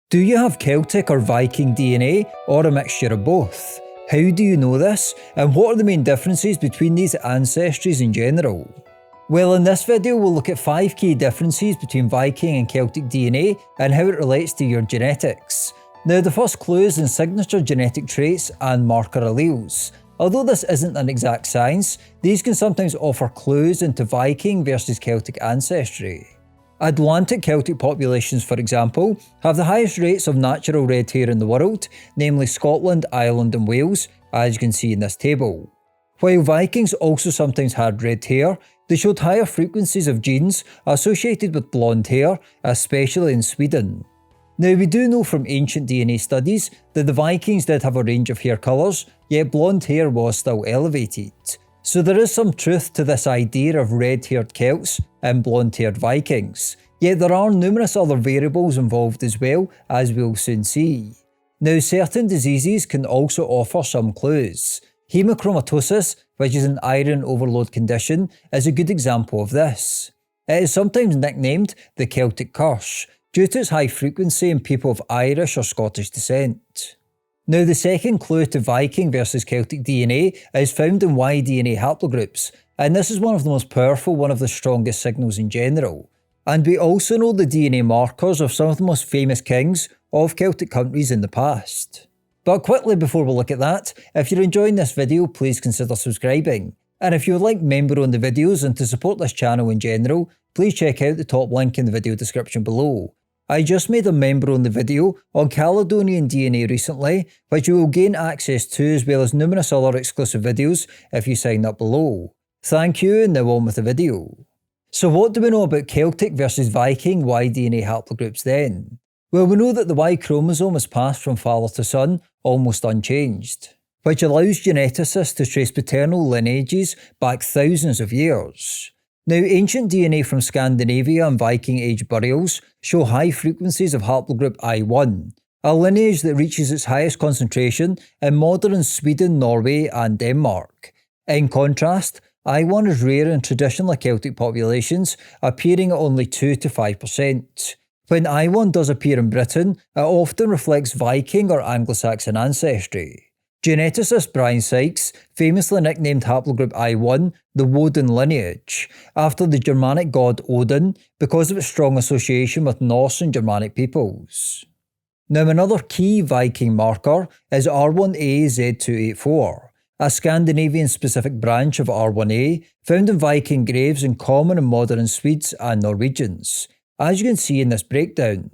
Do you have Celtic or Viking DNA, or a mixture of both? How do you know this, and what are the main differences between these ancestries in general? Well, in this video we'll look at 5 key differences between Viking and Celtic DNA and how it relates to your genetics. Now, the first clue is in signature genetic traits and marker alleles. Although this isn't an exact science, these can sometimes offer clues into Viking versus Celtic ancestry. Atlantic Celtic populations, for example, have the highest rates of natural red hair in the world, namely Scotland, Ireland and Wales, as you can see in this table. While Vikings also sometimes had red hair, they showed higher frequencies of genes associated with blonde hair, especially in Sweden. Now, we do know from ancient DNA studies that the Vikings did have a range of hair colours, yet blonde hair was still elevated. So there is some truth to this idea of red-haired Celts and blonde-haired Vikings, yet there are numerous other variables involved as well, as we'll soon see. Now, certain diseases can also offer some clues. Hemochromatosis, which is an iron overload condition, is a good example of this. It is sometimes nicknamed the Celtic curse, due to its high frequency in people of Irish or Scottish descent. Now, the second clue to Viking versus Celtic DNA is found in Y DNA haplogroups, and this is one of the most powerful, one of the strongest signals in general. And we also know the DNA markers of some of the most famous kings of Celtic countries in the past. But quickly before we look at that, if you're enjoying this video, please consider subscribing. And if you would like member-only videos and to support this channel in general, please check out the top link in the video description below. I just made a member-only video on Caledonian DNA recently, which you will gain access to, as well as numerous other exclusive videos if you sign up below. Thank you, and now on with the video. So what do we know about Celtic versus Viking Y DNA haplogroups then? Well, we know that the Y chromosome is passed from father to son almost unchanged, which allows geneticists to trace paternal lineages back thousands of years. Now, ancient DNA from Scandinavia and Viking Age burials show high frequencies of haplogroup I1, a lineage that reaches its highest concentration in modern Sweden, Norway and Denmark. In contrast, I1 is rare in traditional Celtic populations, appearing at only 2 to 5%. When I1 does appear in Britain, it often reflects Viking or Anglo-Saxon ancestry. Geneticist Brian Sykes famously nicknamed haplogroup I1 the Woden lineage, after the Germanic god Odin, because of its strong association with Norse and Germanic peoples. Now, another key Viking marker is R1A-Z284, a Scandinavian-specific branch of R1A found in Viking graves and common in modern Swedes and Norwegians, as you can see in this breakdown.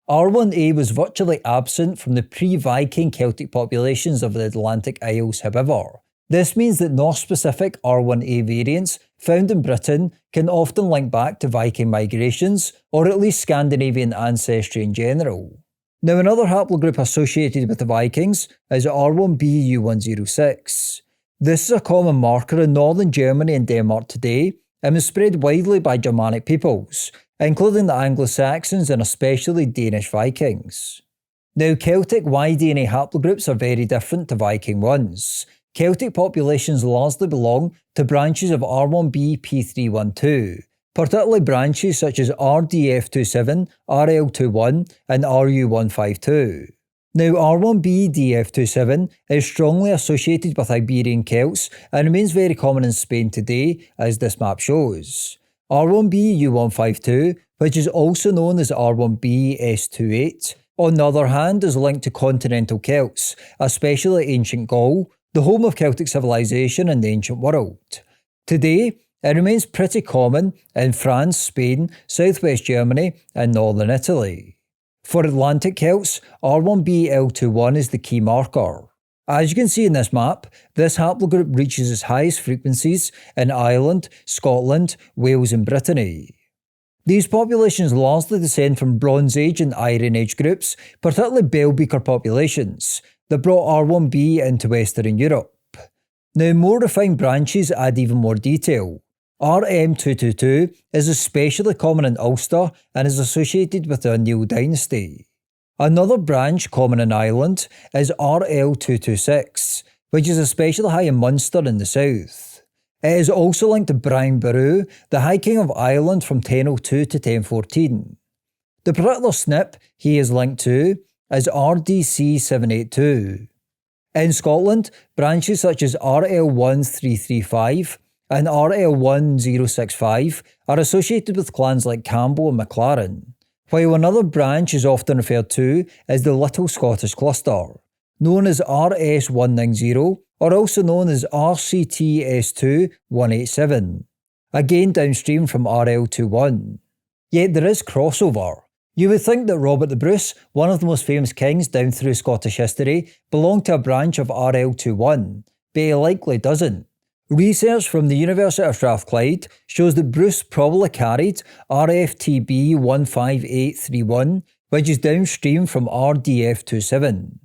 R1A was virtually absent from the pre-Viking Celtic populations of the Atlantic Isles, however. This means that Norse-specific R1A variants found in Britain can often link back to Viking migrations, or at least Scandinavian ancestry in general. Now, another haplogroup associated with the Vikings is R1BU106. This is a common marker in northern Germany and Denmark today, and was spread widely by Germanic peoples, including the Anglo-Saxons and especially Danish Vikings. Now, Celtic Y DNA haplogroups are very different to Viking ones. Celtic populations largely belong to branches of R1bP312, particularly branches such as RDF27, RL21 and RU152. Now, R1bDF27 is strongly associated with Iberian Celts and remains very common in Spain today, as this map shows. R1bU152, which is also known as R1bS28, on the other hand, is linked to continental Celts, especially ancient Gaul, the home of Celtic civilization in the ancient world. Today, it remains pretty common in France, Spain, southwest Germany and northern Italy. For Atlantic Celts, R1bL21 is the key marker. As you can see in this map, this haplogroup reaches its highest frequencies in Ireland, Scotland, Wales and Brittany. These populations largely descend from Bronze Age and Iron Age groups, particularly bell-beaker populations, that brought R1b into Western Europe. Now, more refined branches add even more detail. RM222 is especially common in Ulster and is associated with the O'Neill dynasty. Another branch common in Ireland is RL226, which is especially high in Munster in the south. It is also linked to Brian Boru, the High King of Ireland from 1002 to 1014. The particular SNP he is linked to is RDC782. In Scotland, branches such as RL1335 and RL1065 are associated with clans like Campbell and MacLaren, while another branch is often referred to as the Little Scottish Cluster, known as RS190 or also known as RCTS2187, again downstream from RL21. Yet there is crossover. You would think that Robert the Bruce, one of the most famous kings down through Scottish history, belonged to a branch of RL21, but he likely doesn't. Research from the University of Strathclyde shows that Bruce probably carried RFTB 15831, which is downstream from RDF27.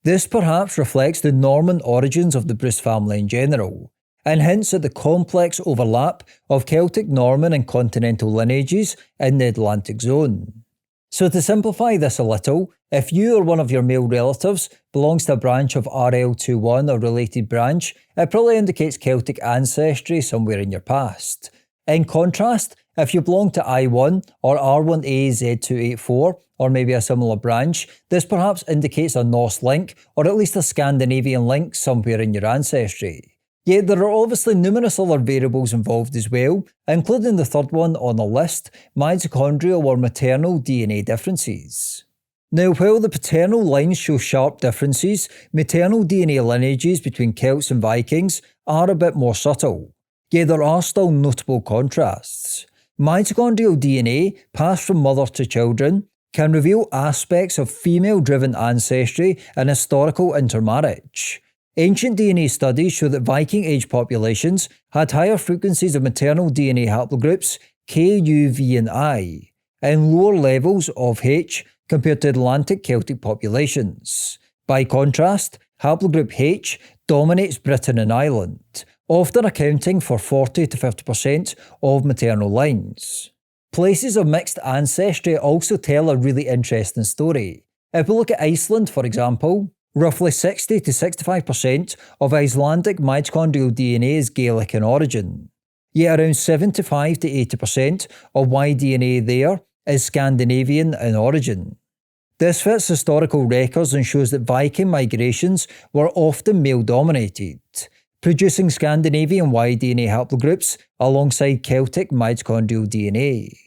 This perhaps reflects the Norman origins of the Bruce family in general, and hints at the complex overlap of Celtic, Norman and continental lineages in the Atlantic zone. So to simplify this a little, if you or one of your male relatives belongs to a branch of RL21 or related branch, it probably indicates Celtic ancestry somewhere in your past. In contrast, if you belong to I1 or R1AZ284 or maybe a similar branch, this perhaps indicates a Norse link or at least a Scandinavian link somewhere in your ancestry. Yet there are obviously numerous other variables involved as well, including the third one on the list, mitochondrial or maternal DNA differences. Now, while the paternal lines show sharp differences, maternal DNA lineages between Celts and Vikings are a bit more subtle, yet there are still notable contrasts. Mitochondrial DNA, passed from mother to children, can reveal aspects of female-driven ancestry and historical intermarriage. Ancient DNA studies show that Viking-age populations had higher frequencies of maternal DNA haplogroups K, U, V and I, and lower levels of H compared to Atlantic Celtic populations. By contrast, haplogroup H dominates Britain and Ireland, often accounting for 40 to 50% of maternal lines. Places of mixed ancestry also tell a really interesting story. If we look at Iceland, for example, roughly 60 to 65% of Icelandic mitochondrial DNA is Gaelic in origin, yet around 75 to 80% of Y-DNA there is Scandinavian in origin. This fits historical records and shows that Viking migrations were often male-dominated, producing Scandinavian Y-DNA haplogroups alongside Celtic mitochondrial DNA.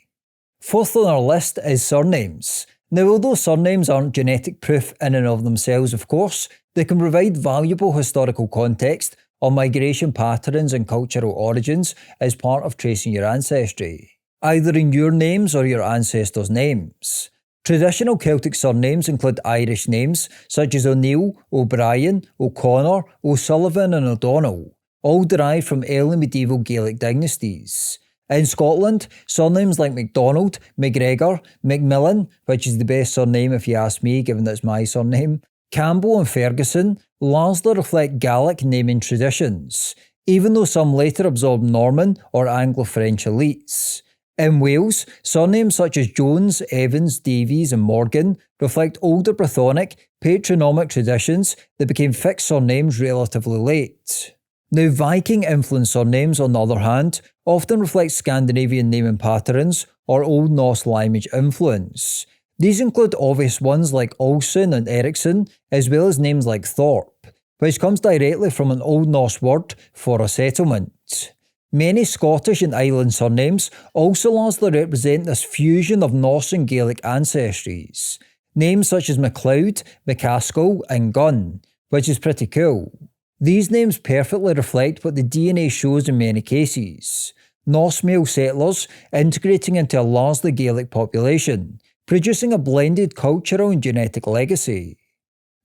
Fourth on our list is surnames. Now, although surnames aren't genetic proof in and of themselves, of course, they can provide valuable historical context on migration patterns and cultural origins as part of tracing your ancestry, either in your names or your ancestors' names. Traditional Celtic surnames include Irish names such as O'Neill, O'Brien, O'Connor, O'Sullivan and O'Donnell, all derived from early medieval Gaelic dynasties. In Scotland, surnames like MacDonald, McGregor, Macmillan, which is the best surname if you ask me given that's my surname, Campbell and Ferguson largely reflect Gaelic naming traditions, even though some later absorbed Norman or Anglo-French elites. In Wales, surnames such as Jones, Evans, Davies and Morgan reflect older Brythonic, patronymic traditions that became fixed surnames relatively late. Now, Viking-influenced surnames, on the other hand, often reflect Scandinavian naming patterns or Old Norse lineage influence. These include obvious ones like Olsen and Eriksson, as well as names like Thorpe, which comes directly from an Old Norse word for a settlement. Many Scottish and Island surnames also largely represent this fusion of Norse and Gaelic ancestries. Names such as MacLeod, McCaskill and Gunn, which is pretty cool. These names perfectly reflect what the DNA shows in many cases. Norse male settlers integrating into a largely Gaelic population, producing a blended cultural and genetic legacy.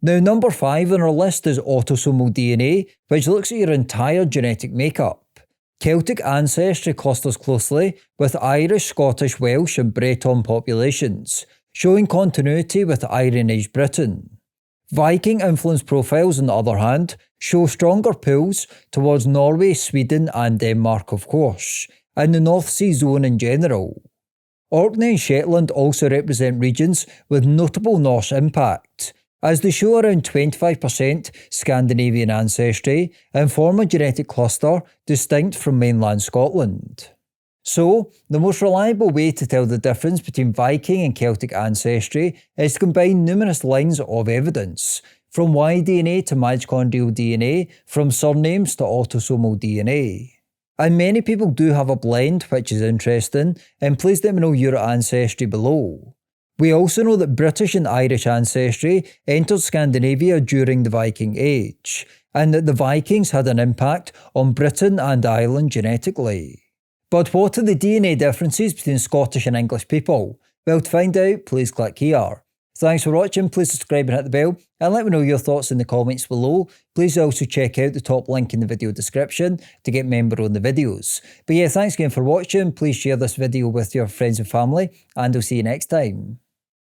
Now, number 5 on our list is autosomal DNA, which looks at your entire genetic makeup. Celtic ancestry clusters closely with Irish, Scottish, Welsh and Breton populations, showing continuity with Iron Age Britain. Viking-influenced profiles, on the other hand, show stronger pulls towards Norway, Sweden and Denmark, of course, and the North Sea zone in general. Orkney and Shetland also represent regions with notable Norse impact, as they show around 25% Scandinavian ancestry and form a genetic cluster distinct from mainland Scotland. So, the most reliable way to tell the difference between Viking and Celtic ancestry is to combine numerous lines of evidence, from Y DNA to mitochondrial DNA, from surnames to autosomal DNA. And many people do have a blend, which is interesting, and please let me know your ancestry below. We also know that British and Irish ancestry entered Scandinavia during the Viking Age, and that the Vikings had an impact on Britain and Ireland genetically. But what are the DNA differences between Scottish and English people? Well, to find out, please click here. Thanks for watching, please subscribe and hit the bell, and let me know your thoughts in the comments below. Please also check out the top link in the video description to get member-only videos. But yeah, thanks again for watching, please share this video with your friends and family, and I'll see you next time.